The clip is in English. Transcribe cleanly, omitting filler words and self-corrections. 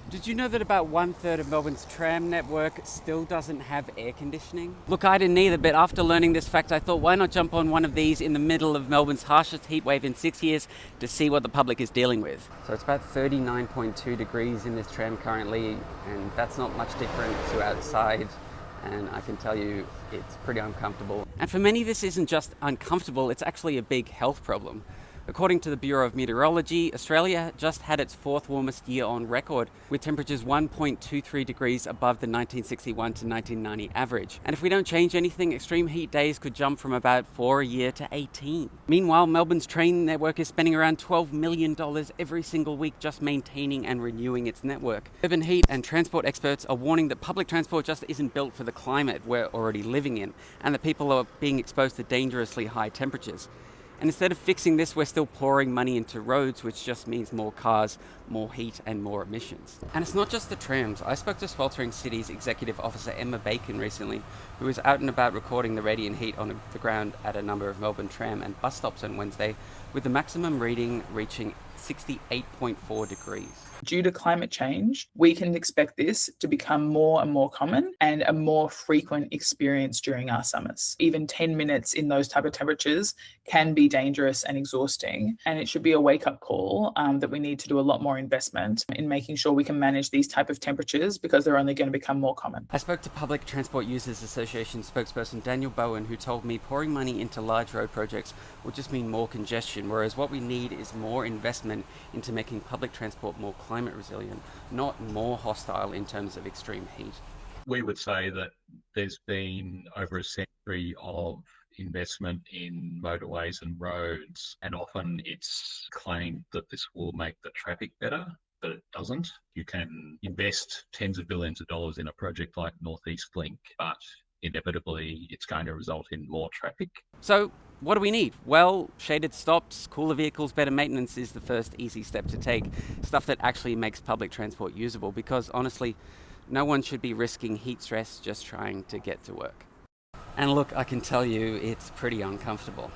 Did you know that about 1/3 of Melbourne's tram network still doesn't have air conditioning? Look, I didn't either, but after learning this fact, I thought, why not jump on one of these in the middle of Melbourne's harshest heat wave in 6 years to see what the public is dealing with. So it's about 39.2 degrees in this tram currently, and that's not much different to outside. And I can tell you it's pretty uncomfortable. And for many, this isn't just uncomfortable, it's actually a big health problem. According to the Bureau of Meteorology, Australia just had its fourth warmest year on record, with temperatures 1.23 degrees above the 1961 to 1990 average. And if we don't change anything, extreme heat days could jump from about 4 a year to 18. Meanwhile, Melbourne's train network is spending around $12 million every single week just maintaining and renewing its network. Urban heat and transport experts are warning that public transport just isn't built for the climate we're already living in, and that people are being exposed to dangerously high temperatures. And instead of fixing this, we're still pouring money into roads, which just means more cars, more heat, and more emissions. And it's not just the trams. I spoke to Sweltering City's Executive Officer Emma Bacon recently, who was out and about recording the radiant heat on the ground at a number of Melbourne tram and bus stops on Wednesday, with the maximum reading reaching 68.4 degrees. Due to climate change, we can expect this to become more and more common and a more frequent experience during our summers. Even 10 minutes in those type of temperatures can be dangerous and exhausting, and it should be a wake-up call that we need to do a lot more investment in making sure we can manage these type of temperatures, because they're only going to become more common. I spoke to Public Transport Users Association spokesperson Daniel Bowen, who told me pouring money into large road projects will just mean more congestion, whereas what we need is more investment into making public transport more climate resilient, not more hostile in terms of extreme heat. We would say that there's been over a century of investment in motorways and roads, and often it's claimed that this will make the traffic better, but it doesn't. You can invest tens of billions of dollars in a project like Northeast Link, but inevitably it's going to result in more traffic. So what do we need? Well, shaded stops, cooler vehicles, better maintenance is the first easy step to take. Stuff that actually makes public transport usable, because honestly, no one should be risking heat stress just trying to get to work. And look, I can tell you it's pretty uncomfortable.